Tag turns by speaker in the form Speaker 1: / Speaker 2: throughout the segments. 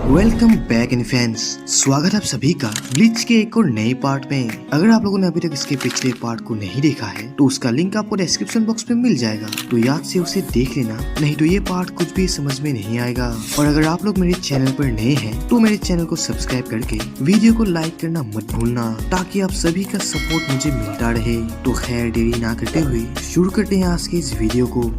Speaker 1: Welcome back in fans. स्वागत है आप सभी का ब्लिच के एक और नए पार्ट में। अगर आप लोगों ने अभी तक इसके पिछले पार्ट को नहीं देखा है तो उसका लिंक आपको डिस्क्रिप्शन बॉक्स में मिल जाएगा, तो याद से उसे देख लेना, नहीं तो ये पार्ट कुछ भी समझ में नहीं आएगा। और अगर आप लोग मेरे चैनल पर नए हैं तो मेरे चैनल को सब्सक्राइब करके वीडियो को लाइक करना मत भूलना, ताकि आप सभी का सपोर्ट मुझे मिलता रहे। तो खैर देरी ना करते हुए शुरू करते हैं आज के इस वीडियो को।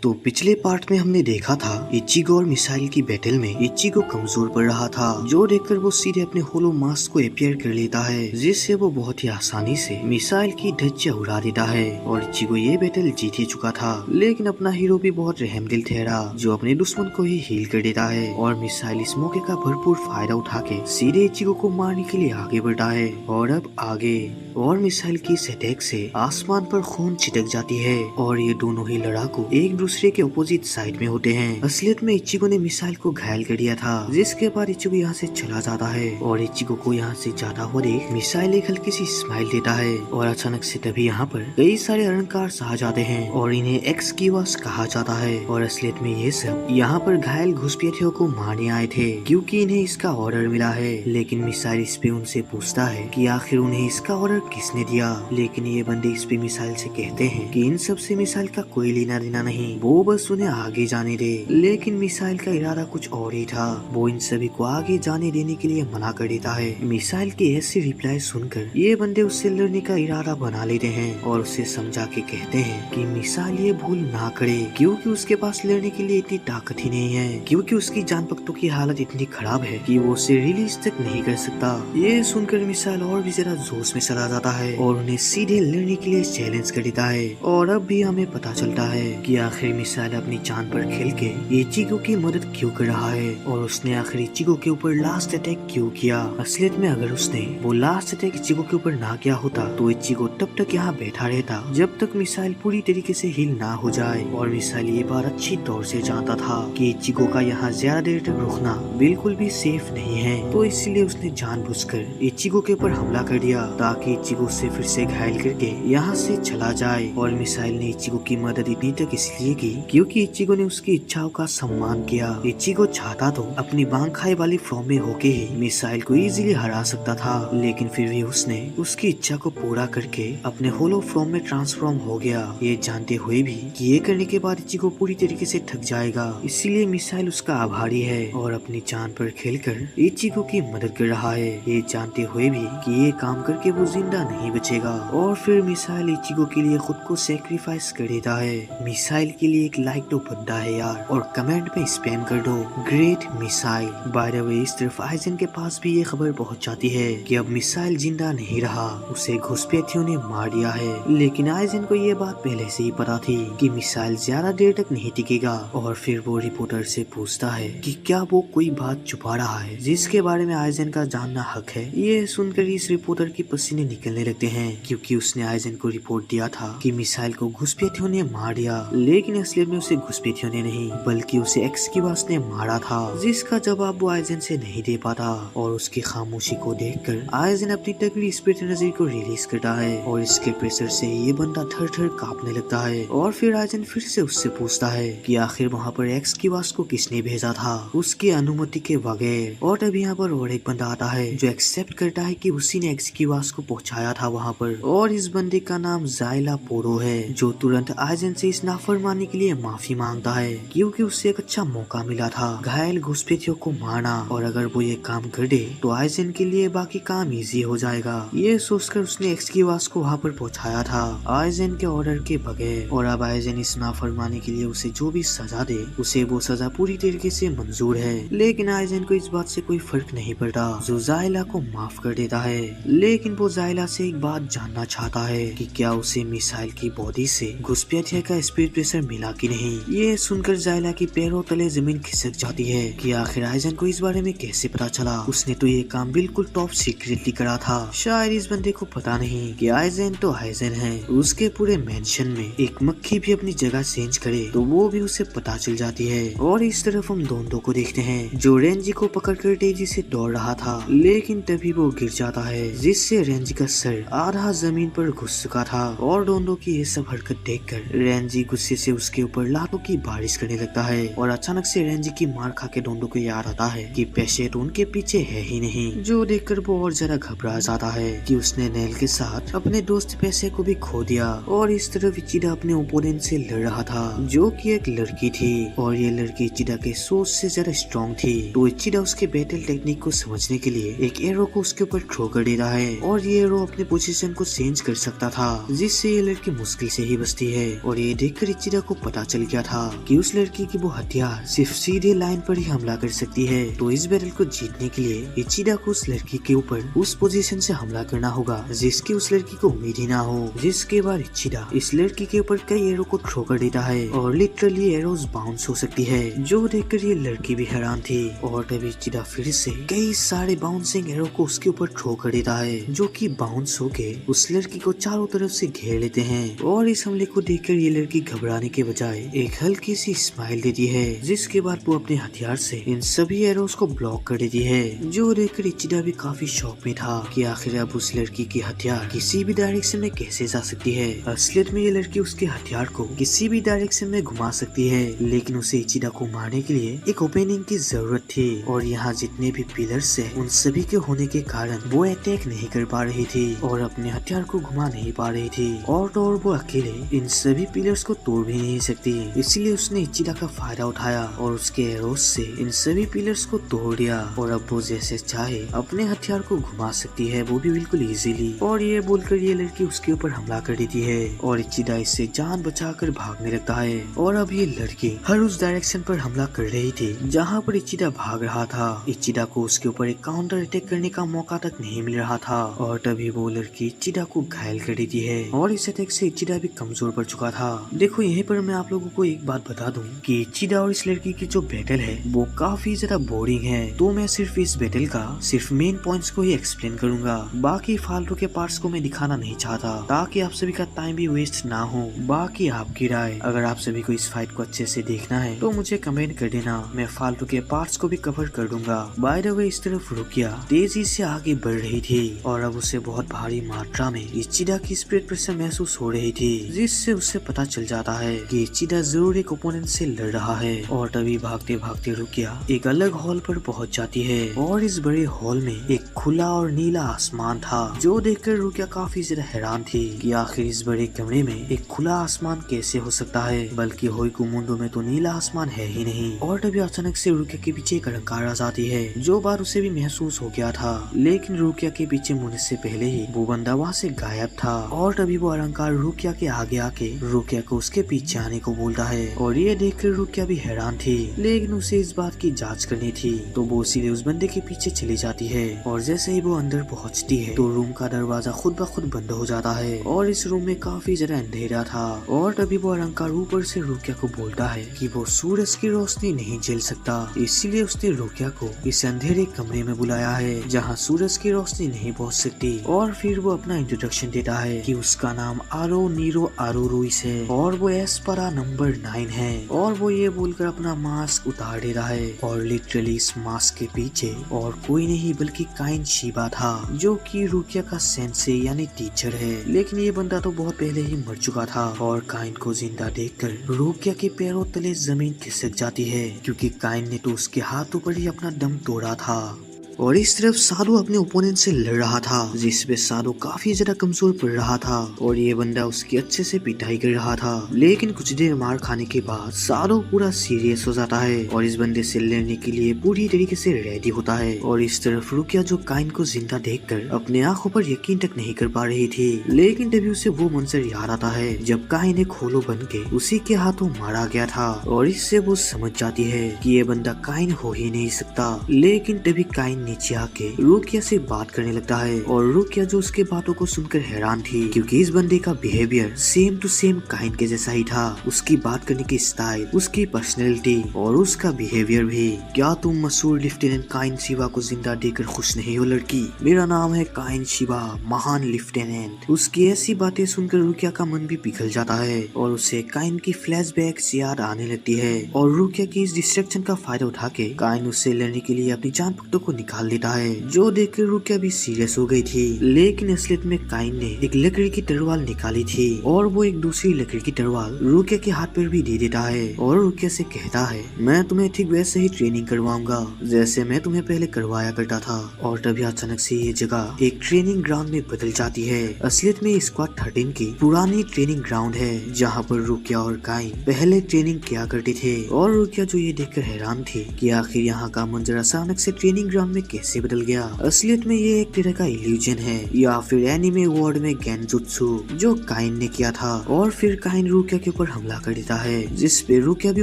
Speaker 1: तो पिछले पार्ट में हमने देखा था इचिगो और मिसाइल की बैटल में इचिगो कमजोर पड़ रहा था, जो देखकर वो सीधे अपने होलो मास्क को अपीयर कर लेता है, जिससे वो बहुत ही आसानी से मिसाइल की धज्जियां उड़ा देता है। और इचिगो ये बैटल जीत ही चुका था, लेकिन अपना हीरो भी बहुत रहमदिल ठहरा, जो अपने दुश्मन को ही हील कर देता है। और मिसाइल इस मौके का भरपूर फायदा उठा के सीधे इचिगो को मारने के लिए आगे बढ़ा है। और अब आगे और मिसाइल की इस अटैक से आसमान पर खून छिटक जाती है और ये दोनों ही लड़ाकू एक दूसरे के अपोजिट साइड में होते हैं। असलियत में इचिगो ने मिसाइल को घायल कर दिया था, जिसके बाद इचिगो यहाँ से चला जाता है। और इचिगो को यहाँ से जाता हुआ देख मिसाइल एक हल्की सी स्माइल देता है। और अचानक से तभी यहाँ पर कई सारे अरनकार आ जाते हैं और इन्हें एक्सक्यूवास कहा जाता है। और असलियत में ये सब यहाँ पर घायल घुसपैठियों को मारने आए थे, क्योंकि इन्हें इसका ऑर्डर मिला है। लेकिन मिसाइल इस पे उनसे पूछता है कि आखिर उन्हें इसका ऑर्डर किसने दिया। लेकिन ये बंदे इस पे मिसाइल से कहते हैं कि इन सब से मिसाइल का कोई लेना देना नहीं, वो बस उन्हें आगे जाने दे। लेकिन मिसाइल का इरादा कुछ और ही था, वो इन सभी को आगे जाने देने के लिए मना कर देता है। मिसाइल की ऐसी रिप्लाई सुनकर ये बंदे उससे लड़ने का इरादा बना लेते हैं और उसे समझा के कहते हैं कि मिसाइल ये भूल ना करे, क्योंकि उसके पास लड़ने के लिए इतनी ताकत ही नहीं है, क्योंकि उसकी जान पख्तों की हालत इतनी खराब है कि वो उसे रिलीज तक नहीं कर सकता। ये सुनकर मिसाइल और भी ज्यादा जोश में चला जाता है और उन्हें सीधे लड़ने के लिए चैलेंज कर देता है। और अब भी हमें पता चलता है कि आखिर मिसाइल अपनी जान पर खेल के इचिगो की मदद क्यों कर रहा है और उसने आखिर इचिगो के ऊपर लास्ट अटैक क्यों किया। असलियत में अगर उसने वो लास्ट अटैक इचिगो के ऊपर ना किया होता तो इचिगो तब तक यहाँ बैठा रहता जब तक मिसाइल पूरी तरीके से हील ना हो जाए। और मिसाइल ये बात अच्छी तौर से जानता था कि इचिगो का यहाँ ज्यादा देर तक रुकना बिल्कुल भी सेफ नहीं है, तो इसलिए उसने जानबूझकर इचिगो के ऊपर हमला कर दिया, ताकि इचिगो से फिर से घायल करके यहाँ से चला जाए। और मिसाइल ने इचिगो की मदद इतनी तक इसलिए की क्योंकि इचिगो ने उसकी इच्छाओं का सम्मान किया। इचिगो चाहता तो अपनी बांखाई वाली फॉर्म में होके ही मिसाइल को इजीली हरा सकता था, लेकिन फिर भी उसने उसकी इच्छा को पूरा करके अपने होलो फॉर्म में ट्रांसफॉर्म हो गया, ये जानते हुए भी कि ये करने के बाद इचिगो पूरी तरीके से थक जाएगा। इसीलिए मिसाइल उसका आभारी है और अपनी जान पर खेलकर इचिगो की मदद कर रहा है, ये जानते हुए भी कि ये काम करके वो जिंदा नहीं बचेगा। और फिर मिसाइल इचिगो के लिए खुद को सेक्रीफाइस कर देता है। मिसाइल के लिए एक लाइक तो बनता है यार, और कमेंट में स्पैम कर दो great missile. By the way इस तरफ आइजन के पास भी ये खबर पहुंच जाती है कि अब मिसाइल जिंदा नहीं रहा, उसे घुसपैठियों ने मार दिया है। लेकिन आइजन को ये बात पहले से ही पता थी कि मिसाइल ज्यादा देर तक नहीं टिकेगा। और फिर वो रिपोर्टर से पूछता है कि क्या वो कोई बात छुपा रहा है जिसके बारे में आइजन का जानना हक है। ये सुनकर इस रिपोर्टर की पसीने निकलने लगते हैं, क्योंकि उसने आइजन को रिपोर्ट दिया था कि मिसाइल को घुसपैठियों ने मार दिया। लेकिन असलियत में उसे घुसपैठियों ने नहीं बल्कि उसे एक्सक्यूवास ने मारा था, जिसका जवाब वो आइजन से नहीं दे पाता। और उसकी खामोशी को देखकर आइजन अपनी तगड़ी स्पिरिट एनर्जी को रिलीज करता है और इसके प्रेशर से ये बंदा थर थर कांपने लगता है। और फिर आइजन फिर से उससे पूछता है कि आखिर वहाँ पर एक्सक्यूवास को किसने भेजा था उसकी अनुमति के बगैर। और तभी यहाँ पर और एक बंदा आता है जो एक्सेप्ट करता है कि उसी ने एक्सक्यूवास को पहुँचाया था वहाँ पर। और इस बंदे का नाम जाइला पोरो है, जो तुरंत आइजन से इस नाफरमानी के लिए माफी मांगता है, क्योंकि उससे एक अच्छा मौका मिला था घायल घुसपैठियों को मारना। और अगर वो ये काम कर दे तो आइजन के लिए बाकी काम इजी हो जाएगा। ये सोचकर उसने एक्सक्यूवास को वहाँ पर पहुँचाया था आइजन के ऑर्डर के बगैर। और अब आइजन इस नाफरमानी के लिए उसे जो भी सजा दे उसे वो सजा पूरी तरीके से मंजूर है। लेकिन आइजन को इस बात से कोई फर्क नहीं पड़ता, जो जाइला को माफ कर देता है। लेकिन वो जाइला से एक बात जानना चाहता है कि क्या उसे मिसाइल की बॉडी से घुसपैठिया का स्पीड प्रेशर मिला कि नहीं। ये सुनकर जाइला की पैरों तले जमीन खिसक जाती है कि आखिर आइजन को इस बारे में कैसे पता चला। उसने तो ये काम बिल्कुल टॉप सीक्रेटली करा था। शायद इस बंदे को पता नहीं कि आइजन तो आइजन है। उसके पूरे मेंशन में एक मक्खी भी अपनी जगह चेंज करे तो वो भी उसे पता चल जाती है। और इस तरफ हम दोनों को देखते हैं जो रेंजी को पकड़कर तेजी से दौड़ रहा था, लेकिन तभी वो गिर जाता है, जिससे रेंजी का सर आधा जमीन पर घुस चुका था। और दोनों की ये सब हरकत देखकर रेंजी गुस्से से उसके ऊपर लातों की बारिश करने लगता है। और अचानक से रेंजी की मार खा के डोंडो को याद आता है कि पैसे तो उनके पीछे है ही नहीं, जो देखकर वो और ज्यादा घबरा जाता है कि उसने नेल के साथ अपने दोस्त पैसे को भी खो दिया। और इस तरफ इचिडा अपने ओपोनेंट से लड़ रहा था, जो कि एक लड़की थी, और ये लड़की इचिडा के सोच से ज्यादा स्ट्रॉन्ग थी। तो इचिडा उसके बैटल टेक्निक को समझने के लिए एक एरो को उसके ऊपर थ्रो कर देता है, और ये एरो अपने पोजीशन को चेंज कर सकता था, जिससे ये लड़की मुश्किल से ही बचती है। और ये देखकर इचिडा को पता चल गया था कि उस लड़की की वो हथियार सिर्फ सीधे लाइन पर ही हमला कर सकती है। तो इस बैटल को जीतने के लिए इचिडा को उस लड़की के ऊपर उस पोजीशन से हमला करना होगा जिसकी उस लड़की को उम्मीद ही ना हो। जिसके बाद इचिडा इस लड़की के ऊपर कई एरो को थ्रो कर देता है, और लिटरली एरोज बाउंस हो सकती है, जो देखकर ये लड़की भी हैरान थी। और तभी इचिडा फिर से कई सारे बाउंसिंग एरो को उसके ऊपर थ्रो कर देता है, जो कि बाउंस होके उस लड़की को चारों तरफ से घेर लेते हैं। और इस हमले को देखकर ये लड़की घबराने के बजाय एक हल्की सी स्माइल देती है, जिसके बाद वो अपने हथियार से इन सभी एरोस को ब्लॉक कर देती है, जो देखकर इचिडा भी काफी शौक में था कि आखिर अब उस लड़की की हथियार किसी भी डायरेक्शन में कैसे जा सकती है। असलियत में ये लड़की उसके हथियार को किसी भी डायरेक्शन में घुमा सकती है, लेकिन उसे इचिडा को मारने के लिए एक ओपनिंग की जरूरत थी। और यहाँ जितने भी पिलर्स है उन सभी के होने के कारण वो अटैक नहीं कर पा रही थी और अपने हथियार को घुमा नहीं पा रही थी। और तो और वो अकेले इन सभी पिलर्स को तोड़ भी नहीं सकती, इसलिए उसने इचिडा का फायदा उठाया और उसके एरोस से इन सभी पिलर्स को तोड़ दिया। और अब वो जैसे चाहे अपने हथियार को घुमा सकती है, वो भी बिल्कुल इजीली। और ये बोलकर ये लड़की उसके ऊपर हमला कर देती है, और इचिडा इससे जान बचाकर भागने लगता है। और अब ये लड़की हर उस डायरेक्शन पर हमला कर रही थी जहाँ पर इचिडा भाग रहा था। इचिडा को उसके ऊपर एक काउंटर अटैक करने का मौका तक नहीं मिल रहा था, और तभी वो लड़की इचिडा को घायल कर देती है, और इस अटैक से इचिडा भी कमजोर पड़ चुका था। देखो यहीं पर मैं आप लोगों को एक बात बता दूं कि इचिडा और इस लड़की की जो बैटल है वो काफी ज्यादा बोरिंग है, तो मैं सिर्फ इस बैटल का सिर्फ मेन पॉइंट्स को ही एक्सप्लेन करूंगा, बाकी फालतू के पार्ट्स को मैं दिखाना नहीं चाहता, ताकि आप सभी का टाइम भी वेस्ट ना हो। बाकी आपकी राय, अगर आप सभी को इस फाइट को अच्छे से देखना है तो मुझे कमेंट कर देना, मैं फालतू के पार्ट्स को भी कवर कर दूंगा। बाय द वे इस तरफ रुकिया तेजी से आगे बढ़ रही थी, और अब उसे बहुत भारी मात्रा में इचिडा की स्पिरिट प्रेशर महसूस हो रही थी, जिससे उसे पता चल जाता है कि इचिडा जरूर एक ओपोनेंट से लड़ रहा है। और तभी भागते भागते रुकिया एक अलग हॉल पर पहुंच जाती है, और इस बड़े हॉल में एक खुला और नीला आसमान था, जो देखकर रुकिया काफी ज्यादा हैरान थी कि आखिर इस बड़े कमरे में एक खुला आसमान कैसे हो सकता है, बल्कि होइकुमुंडो में तो नीला आसमान है ही नहीं। और तभी अचानक से रुकिया के पीछे एक अलंकार आ जाती है, जो बात उसे भी महसूस हो गया था, लेकिन रुकिया के पीछे मुड़ने से पहले ही वो बंदा वहाँ से गायब था। और तभी वो अलंकार रुकिया के आगे आके रुकिया को उसके पीछे आने को बोलता है, और ये देखकर रुकिया भी हैरान थी, लेकिन उसे इस बात की जांच करनी थी, तो वो इसीलिए उस बंदे के पीछे चली जाती है। और जैसे ही वो अंदर पहुंचती है तो रूम का दरवाजा खुद ब खुद बंद हो जाता है, और इस रूम में काफी ज्यादा अंधेरा था। और तभी वो अलंकार ऊपर से रुकिया को बोलता है कि वो सूरज की रोशनी नहीं झेल सकता, इसीलिए उसने रुकिया को इस अंधेरे कमरे में बुलाया है जहाँ सूरज की रोशनी नहीं पहुँच सकती। और फिर वो अपना इंट्रोडक्शन देता है कि उसका नाम आरो नीरो आरो रुइस है, और वो एस्परा नंबर 9 है। और वो ये बोलकर अपना मास्क उतार दे रहा है, और लिटरली इस मास्क के पीछे और कोई नहीं बल्कि काइन शिबा था, जो कि रुकिया का सेंसे यानी टीचर है। लेकिन ये बंदा तो बहुत पहले ही मर चुका था, और काइन को जिंदा देखकर रुकिया के पैरों तले जमीन खिसक जाती है, क्योंकि काइन ने तो उसके हाथों पर ही अपना दम तोड़ा था। और इस तरफ साधु अपने ओपोनेंट से लड़ रहा था, जिसपे साधु काफी ज्यादा कमजोर पड़ रहा था, और ये बंदा उसकी अच्छे से पिटाई कर रहा था। लेकिन कुछ देर मार खाने के बाद साधु पूरा सीरियस हो जाता है, और इस बंदे से लड़ने के लिए पूरी तरीके से रेडी होता है। और इस तरफ रुकिया जो काइन को जिंदा देखकर अपने आंखों पर यकीन तक नहीं कर पा रही थी, लेकिन तभी उसे वो मंजर याद आता है जब काइन एक होलो बन के उसी के हाथों मारा गया था, और इससे वो समझ जाती है कि ये बंदा काइन हो ही नहीं सकता। लेकिन तभी काइन नीचे आके रुकिया से बात करने लगता है, और रुकिया जो उसके बातों को सुनकर हैरान थी, क्योंकि इस बंदे का बिहेवियर सेम टू सेम काइन के जैसा ही था, उसकी बात करने की स्टाइल, उसकी पर्सनैलिटी और उसका बिहेवियर भी। क्या तुम मशहूर लेफ्टिनेंट काइन शिबा को जिंदा देखकर खुश नहीं हो लड़की? मेरा नाम है काइन शिबा, महान लेफ्टिनेंट। उसकी ऐसी बातें सुनकर रुकिया का मन भी पिघल जाता है, और उसे काइन की फ्लैशबैक्स याद आने लगती है, और रुकिया की इस डिस्ट्रैक्शन का फायदा उठा के काइन उससे लड़ने के लिए अपनी जान पट्टों को निकाल निकाल देता है, जो देखकर रुकिया भी सीरियस हो गई थी। लेकिन असलियत में काइन ने एक लकड़ी की तलवार निकाली थी और वो एक दूसरी लकड़ी की तलवार रुकिया के हाथ पर भी दे देता है और रुकिया से कहता है, मैं तुम्हें ठीक वैसे ही ट्रेनिंग करवाऊंगा जैसे मैं तुम्हें पहले करवाया करता था। और तभी अचानक से ये जगह एक ट्रेनिंग ग्राउंड में बदल जाती है। असलियत में स्क्वाड 13 की पुरानी ट्रेनिंग ग्राउंड है, जहाँ पर रुकिया और काइन पहले ट्रेनिंग किया करते थे। और रुकिया जो ये देखकर हैरान थी कि आखिर यहाँ का मंजर अचानक से ट्रेनिंग ग्राउंड में कैसे बदल गया। असलियत में ये एक तरह का इल्यूजन है या फिर एनिमे वर्ल्ड में गेंजुत्सु जो काइन ने किया था। और फिर काइन रुकिया के ऊपर हमला कर देता है, जिस पे रुकिया भी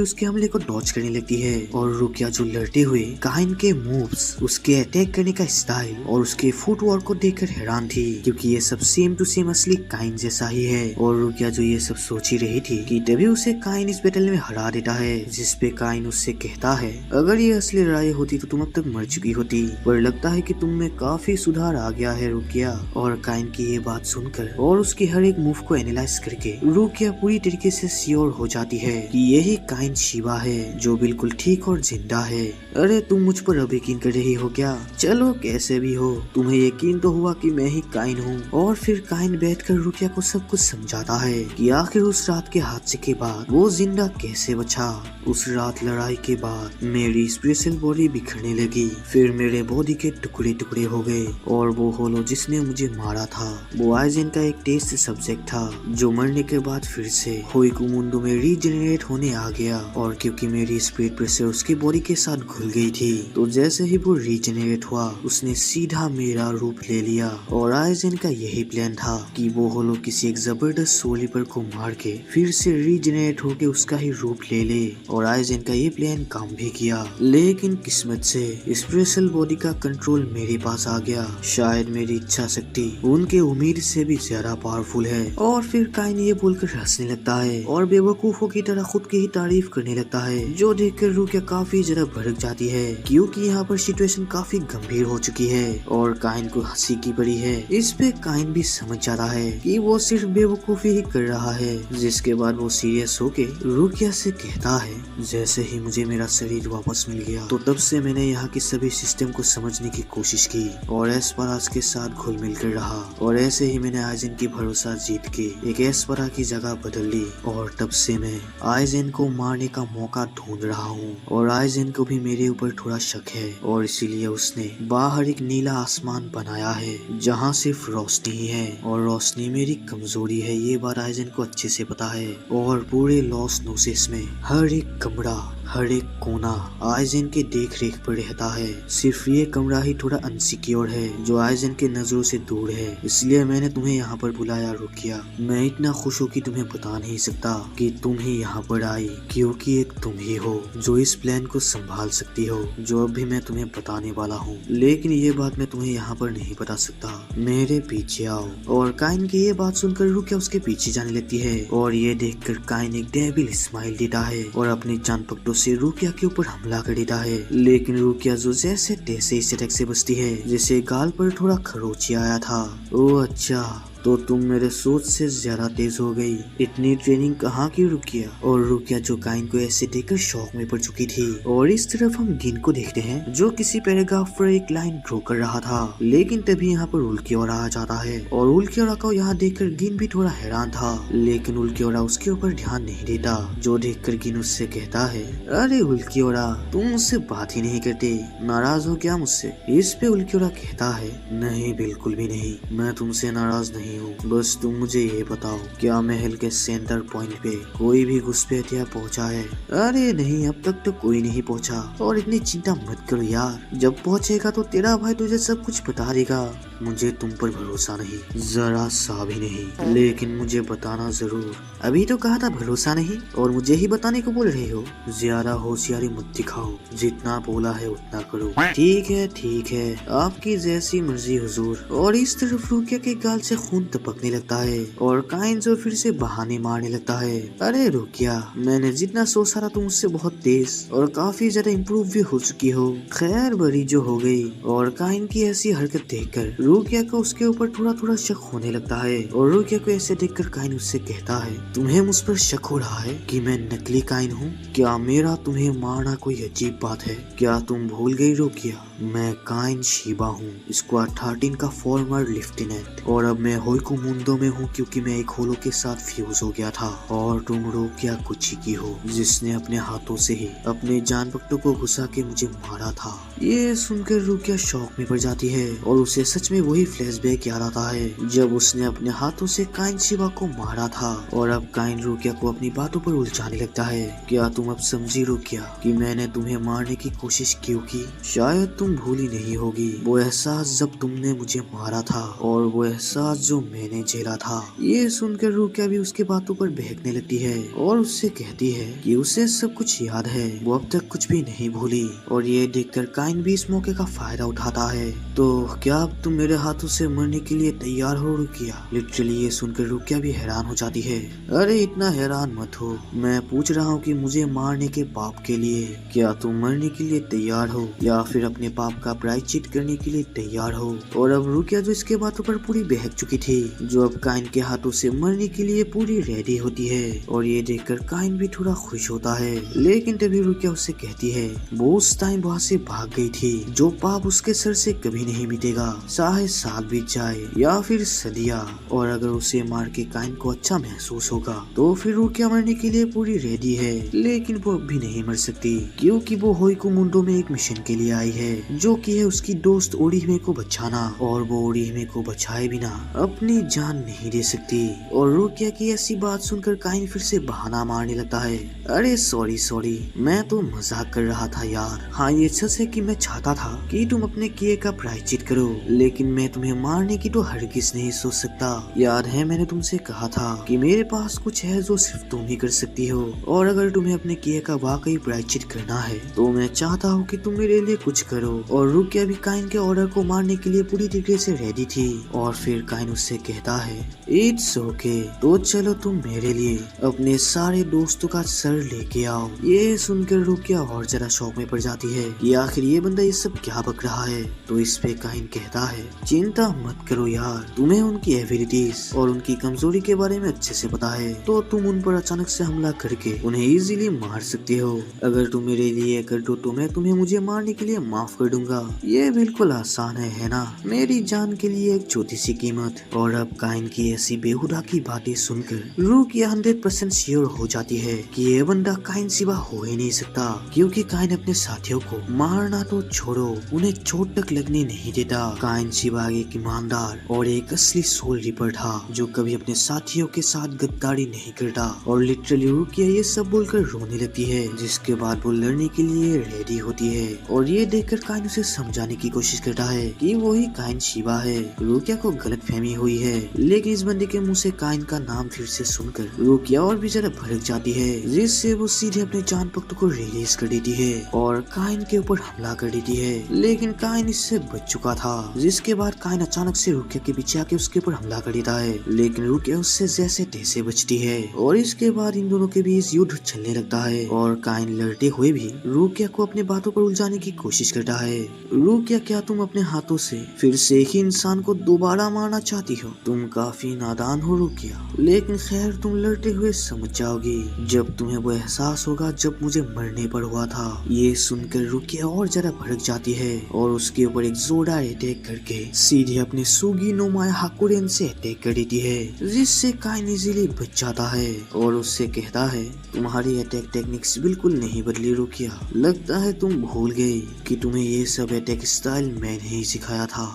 Speaker 1: उसके हमले को डॉज करने लगती है। और रुकिया जो लड़ते हुए काइन के मूव्स, उसके अटैक करने का स्टाइल और उसके फुटवर्क को देखकर हैरान थी, क्योंकि ये सब सेम टू सेम असली काइन जैसा ही है। और रुकिया जो ये सब सोच ही रही थी कि तभी उसे काइन इस बैटल में हरा देता है, जिस पे काइन उससे कहता है, अगर ये असली लड़ाई होती तो तुम अब तक मर चुकी होती, पर लगता है कि तुम में काफी सुधार आ गया है रुकिया। और काइन की ये बात सुनकर और उसके हर एक मूव को एनालाइज करके रुकिया पूरी तरीके से श्योर हो जाती है कि यही काइन शिवा है जो बिल्कुल ठीक और जिंदा है। अरे तुम मुझ पर अब यकीन कर रही हो क्या? चलो कैसे भी हो, तुम्हें यकीन तो हुआ कि मैं ही काइन हूँ। और फिर काइन बैठकर रुकिया को सब कुछ समझाता है कि आखिर उस रात के हादसे के बाद वो जिंदा कैसे बचा। उस रात लड़ाई के बाद मेरी स्पेशल बॉडी बिखरने लगी, फिर मेरे बॉडी के टुकड़े टुकड़े हो गए। और वो होलो जिसने मुझे मारा था वो आइजेन का एक टेस्ट सब्जेक्ट था, जो मरने के बाद फिर से होइकुमुंडो में रीजनरेट होने आ गया। और क्योंकि मेरी स्पीड प्रेशर उसकी बॉडी के साथ घुल गई थी, तो जैसे ही वो रीजनरेट हुआ उसने सीधा मेरा रूप ले लिया। और आइजेन का यही प्लान था कि वो होलो किसी एक जबरदस्त सोलिपर को मार के फिर से रीजनरेट होके उसका ही रूप ले ले। और आइजेन का ये प्लान काम भी किया, लेकिन किस्मत से स्पेशल बॉडी का कंट्रोल मेरे पास आ गया। शायद मेरी इच्छा शक्ति उनके उम्मीद से भी ज्यादा पावरफुल है। और फिर काइन ये बोलकर हंसने लगता है और बेवकूफों की तरह खुद की ही तारीफ करने लगता है, जो देखकर रुकिया काफी जरा भड़क जाती है, क्योंकि यहाँ पर सिचुएशन काफी गंभीर हो चुकी है और काइन को हंसी की पड़ी है। इस पे काइन भी समझ जाता है कि वो सिर्फ बेवकूफी ही कर रहा है, जिसके बाद वो सीरियस होके रुकिया से कहता है, जैसे ही मुझे मेरा शरीर वापस मिल गया तो तब से मैंने यहाँ की सभी सिस्टम को समझने की कोशिश की और एस्पराज के साथ घुल मिल कर रहा। और ऐसे ही मैंने आइजेन की भरोसा जीत के एक एस्परा की जगह बदल ली। और तब से मैं आइजेन को मारने का मौका ढूंढ रहा हूँ। और आइजेन को भी मेरे ऊपर थोड़ा शक है और इसीलिए उसने बाहर एक नीला आसमान बनाया है जहाँ सिर्फ रोशनी ही है। और रोशनी मेरी कमजोरी है, ये बात आइजेन को अच्छे से पता है। और पूरे लॉस नोसिस में हर एक कमरा, हर एक कोना आइजेन के देख रेख पर रहता है। सिर्फ ये कमरा ही थोड़ा अनसिक्योर है जो आइजेन के नजरों से दूर है, इसलिए मैंने तुम्हें यहाँ पर बुलाया रुकिया। मैं इतना खुश हूँ कि तुम्हें बता नहीं सकता कि तुम ही यहाँ पर आई, क्योंकि एक तुम ही हो जो इस प्लान को संभाल सकती हो जो अब भी मैं तुम्हें बताने वाला हूँ। लेकिन ये बात मैं तुम्हें यहाँ पर नहीं बता सकता, मेरे पीछे आओ। और काइन की ये बात सुनकर रुकिया उसके पीछे जाने लगती है और ये देखकर काइन एक डेविल स्माइल देता है और अपनी जान पकड़ों से रुकिया के ऊपर हमला कर देता है। लेकिन रुकिया जो जैसे तैसे इस अटैक से बचती है जैसे गाल पर थोड़ा खरोंच आया था। ओह अच्छा, तो तुम मेरे सोच से ज्यादा तेज हो गई। इतनी ट्रेनिंग कहाँ की रुकिया? और रुकिया जो काइन को ऐसे देखकर शौक में पड़ चुकी थी। और इस तरफ हम गिन को देखते हैं जो किसी पैराग्राफ पर एक लाइन ड्रॉ कर रहा था, लेकिन तभी यहाँ पर उल्कियोरा आ जाता है। और उल्कियोरा को यहाँ देखकर गिन भी थोड़ा हैरान था, लेकिन उल्कियोरा उसके ऊपर ध्यान नहीं देता, जो देखकर गिन उससे कहता है, अरे उल्कियोरा तुम मुझसे बात ही नहीं करते, नाराज हो क्या मुझसे? इस पे उल्कियोरा कहता है, नहीं बिल्कुल भी नहीं, मैं तुमसे नाराज नहीं हूँ, बस तुम मुझे ये बताओ क्या महल के सेंटर पॉइंट पे कोई भी घुसपैठिया पहुँचा है? अरे नहीं, अब तक तो कोई नहीं पहुँचा। और इतनी चिंता मत करो यार, जब पहुँचेगा तो तेरा भाई तुझे सब कुछ बता देगा। मुझे तुम पर भरोसा नहीं, जरा सा भी नहीं, लेकिन मुझे बताना जरूर। अभी तो कहा था भरोसा नहीं और मुझे ही बताने को बोल रहे हो। ज्यादा होशियारी मत दिखाओ, जितना बोला है उतना करो। ठीक है, आपकी जैसी मर्जी हुजूर। और इस तरफ रुकिया के गाल से खून टपकने लगता है और काइन जो फिर से बहाने मारने लगता है। अरे रुकिया, मैंने जितना सोचा था तुम उससे बहुत तेज और काफी ज्यादा इम्प्रूव भी हो चुकी हो। खैर बड़ी जो हो गई। और काइन की ऐसी हरकत देखकर रुकिया को उसके ऊपर थोड़ा थोड़ा शक होने लगता है और रुकिया को ऐसे देखकर काइन उससे कहता है, तुम्हें मुझ पर शक हो रहा है कि मैं नकली काइन हूँ? क्या मेरा तुम्हें मारना कोई अजीब बात है? क्या तुम भूल गई रुकिया, मैं काइन शीबा हूँ, स्क्वाड 13 का फॉर्मर लेफ्टिनेंट, और अब मैं होइको मुंडो में हूँ क्योंकि मैं एक होलो के साथ फ्यूज हो गया था और तुम रुकिया कुची की हो जिसने अपने हाथों से ही अपने जान भक्तों को घुसा के मुझे मारा था। ये सुनकर रुकिया शौक में पड़ जाती है और उसे सच में वही फ्लैशबैक याद आता है जब उसने अपने हाथों से काइन शीबा को मारा था। और अब काइन रुकिया को अपनी बातों पर उलझाने लगता है। क्या तुम अब समझी रुकिया कि मैंने तुम्हें मारने की कोशिश क्यों की? शायद तुम भूली नहीं होगी वो एहसास जब तुमने मुझे मारा था और वो एहसास जो मैंने झेला था। ये सुनकर रुकिया भी उसके बातों पर बहकने लगती है और उससे कहती है कि उसे सब कुछ याद है, वो अब तक कुछ भी नहीं भूली। और ये देखकर काइन भी इस मौके का फायदा उठाता है। तो क्या अब तुम मेरे हाथों से मरने के लिए तैयार हो रुकिया? लिटरली ये सुनकर रुकिया भी हैरान हो जाती है। अरे इतना हैरान मत हो, मैं पूछ रहा हूँ कि मुझे मारने के पाप के लिए क्या तुम मरने के लिए तैयार हो या फिर अपने पाप का प्रायश्चित करने के लिए तैयार हो? और अब रुकिया जो इसके बातों पर पूरी बहक चुकी थी, जो अब काइन के हाथों से मरने के लिए पूरी रेडी होती है। और ये देखकर काइन भी थोड़ा खुश होता है। लेकिन तभी रुकिया उससे कहती है वो उस टाइम वहाँ से भाग गई थी जो पाप उसके सर से कभी नहीं मिटेगा, चाहे साल बीत जाए या फिर सदियां। और अगर उसे मार के काइन को अच्छा महसूस होगा तो फिर रुकिया मरने के लिए पूरी रेडी है। लेकिन वो अब भी नहीं मर सकती क्योंकि वो होइको मुंडो में एक मिशन के लिए आई है जो कि है उसकी दोस्त ओरिहिमे को बचाना। और वो ओरिहिमे को बचाए बिना अपनी जान नहीं दे सकती। और रुकिया की ऐसी बात सुनकर काइन फिर से बहाना मारने लगता है। अरे सॉरी, मैं तो मजाक कर रहा था यार। हाँ ये सच है कि मैं चाहता था कि तुम अपने किए का प्रायश्चित करो, लेकिन मैं तुम्हें मारने की तो हरगिज नहीं सोच सकता। याद है मैंने तुमसे कहा था कि मेरे पास कुछ है जो सिर्फ तुम ही कर सकती हो, और अगर तुम्हें अपने किए का वाकई प्रायश्चित करना है तो मैं चाहता हूँ कि तुम मेरे लिए कुछ करो। और रुकिया भी काइन के ऑर्डर को मारने के लिए पूरी तरीके से रेडी थी। और फिर काइन उससे कहता है इट्स ओके, तो चलो तुम मेरे लिए अपने सारे दोस्तों का सर लेके आओ। ये सुनकर रुकिया और जरा शौक में पड़ जाती है कि आखिर ये बंदा ये सब क्या बक रहा है। तो इस पे काइन कहता है चिंता मत करो यार, तुम्हें उनकी एबिलिटीज और उनकी कमजोरी के बारे में अच्छे से पता है, तो तुम उन पर अचानक से हमला करके उन्हें इजीली मार सकते हो। अगर तुम मेरे लिए कर दो तो मैं तुम्हें मुझे मारने के लिए माफ कर दूंगा। ये बिल्कुल आसान है ना? मेरी जान के लिए एक छोटी सी कीमत। और अब काइन की ऐसी बेहुदा की बातें सुनकर रुकिया 100% श्योर हो जाती है कि ये बंदा काइन सिवा हो ही नहीं सकता, क्योंकि काइन अपने साथियों को मारना तो छोड़ो उन्हें चोट तक लगने नहीं देता। काइन सिवा एक ईमानदार और एक असली सोल रिपर था जो कभी अपने साथियों के साथ गद्दारी नहीं करता। और लिटरली रुकिया ये सब बोलकर रोने लगती है, जिसके बाद वो लड़ने के लिए रेडी होती है। और ये देखकर काइन उसे समझाने की कोशिश करता है कि वो ही काइन शीबा है। रुकिया को गलतफहमी हुई है, लेकिन इस बंदे के मुंह से काइन का नाम फिर से सुनकर रुकिया और भी जरा भड़क जाती है, जिससे वो सीधे अपने जान भक्तों को रिलीज कर देती है और काइन के ऊपर हमला कर देती है। लेकिन काइन इससे बच चुका था, जिसके बाद काइन अचानक से रुकिया के पीछे आके उसके ऊपर हमला कर देता है। लेकिन रुकिया उससे जैसे तैसे बचती है और इसके बाद इन दोनों के बीच युद्ध चलने लगता है। और काइन लड़ते हुए भी रुकिया को अपने बातों पर उलझाने की कोशिश करता है। रुकिया क्या तुम अपने हाथों से फिर से एक ही इंसान को दोबारा मारना चाहती हो? तुम काफी नादान हो रुकिया, लेकिन खैर तुम लड़ते हुए समझ जाओगी जब तुम्हें वो एहसास होगा जब मुझे मरने पर हुआ था। ये सुनकर रुकिया और जरा भड़क जाती है और उसके ऊपर एक जोरदार अटैक करके सीधे अपने सुगी नो माया हाकुरेन से अटैक कर देती है, जिससे काइन इजीली बच जाता है और उससे कहता है तुम्हारी अटैक टेक्निक्स बिल्कुल नहीं बदली रुकिया, लगता है तुम भूल गई कि तुम्हें ये सब अटैक स्टाइल मैंने ही सिखाया था।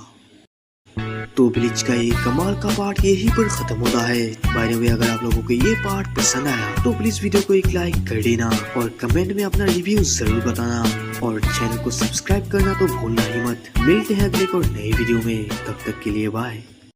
Speaker 1: तो ब्लीच का ये कमाल का पार्ट यहीं पर खत्म होता है। बाय द वे अगर आप लोगों को ये पार्ट पसंद आया तो प्लीज वीडियो को एक लाइक कर देना और कमेंट में अपना रिव्यू जरूर बताना और चैनल को सब्सक्राइब करना तो भूलना ही मत। मिलते हैं अगले और नए वीडियो में, तब तक के लिए बाय।